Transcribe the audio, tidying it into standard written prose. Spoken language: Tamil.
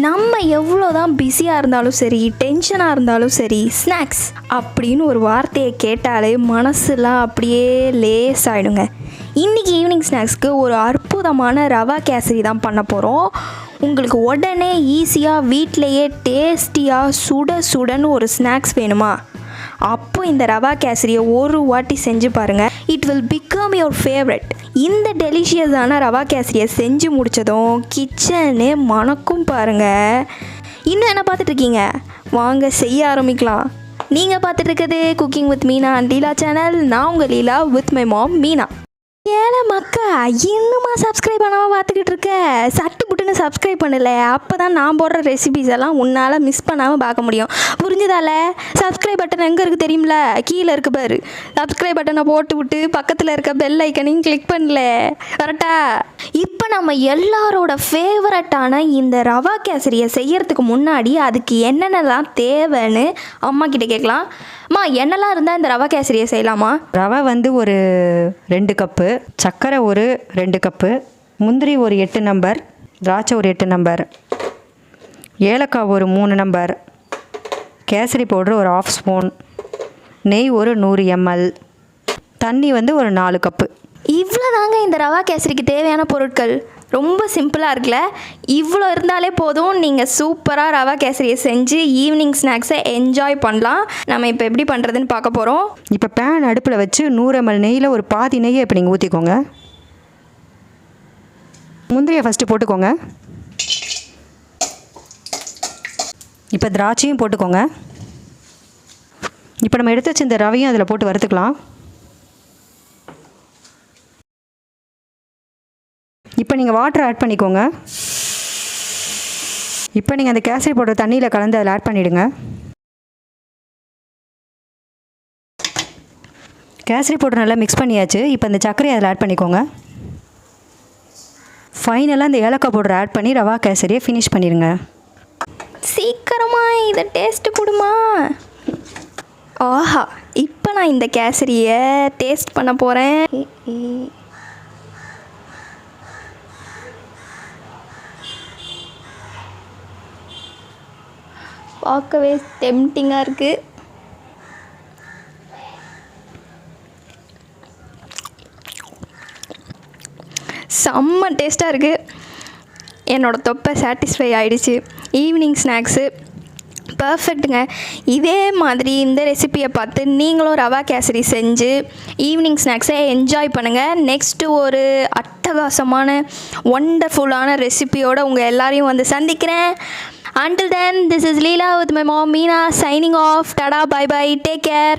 நம்ம எவ்வளோ தான் பிஸியாக இருந்தாலும் சரி, டென்ஷனாக இருந்தாலும் சரி, ஸ்நாக்ஸ் அப்படின்னு ஒரு வார்த்தையை கேட்டாலே மனசுலாம் அப்படியே லேஸ் ஆகிடுங்க. இன்றைக்கி ஈவினிங் ஸ்நாக்ஸ்க்கு ஒரு அற்புதமான ரவா கேசரி தான் பண்ண போகிறோம். உங்களுக்கு உடனே ஈஸியாக வீட்டிலையே டேஸ்டியாக சுட சுடன்னு ஒரு ஸ்நாக்ஸ் வேணுமா? அப்போ இந்த ரவா கேசரியை ஒரு வாட்டி செஞ்சு பாருங்கள். It will become your favourite. இந்த டெலிஷியஸான ரவா கேசரியை செஞ்சு முடித்ததும் கிச்சனே மணக்கும் பாருங்கள். இன்னும் என்ன பார்த்துட்ருக்கீங்க? வாங்க செய்ய ஆரம்பிக்கலாம். நீங்கள் பார்த்துட்ருக்கிறது cooking with Meena and Leela channel. நான் உங்கள் Leela with my mom Meena. ஏன்னா மக்கா இன்னுமா சப்ஸ்கிரைப் பண்ணாமல் பார்த்துக்கிட்டு இருக்க? சட்டு புட்டுன்னு சப்ஸ்கிரைப் பண்ணலை, அப்போ தான் நான் போடுற ரெசிபிஸ் எல்லாம் உன்னால் மிஸ் பண்ணாமல் பார்க்க முடியும். புரிஞ்சுதால? சப்ஸ்கிரைப் பட்டன் எங்கே இருக்குது தெரியுமில? கீழே இருக்கு பாரு. சப்ஸ்கிரைப் பட்டனை போட்டு விட்டு பக்கத்தில் இருக்க பெல் ஐக்கனையும் கிளிக் பண்ணல. கரெக்டா? இப்போ நம்ம எல்லாரோட ஃபேவரட்டான இந்த ரவா கேசரியை செய்யறதுக்கு முன்னாடி அதுக்கு என்னென்னலாம் தேவைன்னு அம்மா கிட்டே கேட்கலாம். அம்மா, என்னெல்லாம் இருந்தால் இந்த ரவா கேசரியை செய்யலாமா? ரவை ஒரு 2 கப்பு, சர்க்கரை ஒரு 2 கப்பு, முந்திரி ஒரு 8 நம்பர், திராட்சை ஒரு 8 நம்பர், ஏலக்காய் ஒரு 3 நம்பர், கேசரி பவுட்ரு ஒரு 1/2 ஸ்பூன், நெய் ஒரு 100 ml, தண்ணி ஒரு 4 கப்பு. இவ்வளோ தாங்க இந்த ரவா கேசரிக்கு தேவையான பொருட்கள். ரொம்ப சிம்பிளாக இருக்குல்ல? இவ்வளோ இருந்தாலே போதும், நீங்கள் சூப்பராக ரவா கேசரியை செஞ்சு ஈவினிங் ஸ்நாக்ஸை என்ஜாய் பண்ணலாம். நம்ம இப்போ எப்படி பண்ணுறதுன்னு பார்க்க போகிறோம். இப்போ பேன் அடுப்பில் வச்சு 100 ml நெய்யில் ஒரு பாதி நெய்யை இப்போ நீங்கள் ஊற்றிக்கோங்க. முந்திரியை ஃபஸ்ட்டு போட்டுக்கோங்க. இப்போ திராட்சையும் போட்டுக்கோங்க. இப்போ நம்ம எடுத்து வச்சு இந்த ரவையும் அதில் போட்டு வறுத்துக்கலாம். இப்போ நீங்கள் வாட்டர் ஆட் பண்ணிக்கோங்க. இப்போ நீங்கள் அந்த கேசரி போடுற தண்ணியில் கலந்து அதில் ஆட் பண்ணிவிடுங்க. கேசரி போட்டு நல்லா மிக்ஸ் பண்ணியாச்சு. இப்போ இந்த சர்க்கரையை அதில் ஆட் பண்ணிக்கோங்க. ஃபைனலாக இந்த ஏலக்காய் பவுடர் ஆட் பண்ணி ரவா கேசரியை ஃபினிஷ் பண்ணிடுங்க. சீக்கிரமாக இதை டேஸ்ட்டு கொடுமா. ஆஹா, இப்போ நான் இந்த கேசரியை டேஸ்ட் பண்ண போகிறேன். பார்க்கவே டெம்டிங்காக இருக்குது. செம்ம டேஸ்ட்டாக இருக்குது. என்னோடய தொப்பை சாட்டிஸ்ஃபை ஆகிடுச்சு. ஈவினிங் ஸ்நாக்ஸு பர்ஃபெக்ட்டுங்க. இதே மாதிரி இந்த ரெசிப்பியை பார்த்து நீங்களும் ரவா கேசரி செஞ்சு ஈவினிங் ஸ்நாக்ஸை என்ஜாய் பண்ணுங்கள். நெக்ஸ்ட்டு ஒரு அட்டகாசமான ஒண்டர்ஃபுல்லான ரெசிபியோடு உங்கள் எல்லாரையும் சந்திக்கிறேன். Until then, this is Leela with my mom Meena signing off. Tada, bye bye, take care.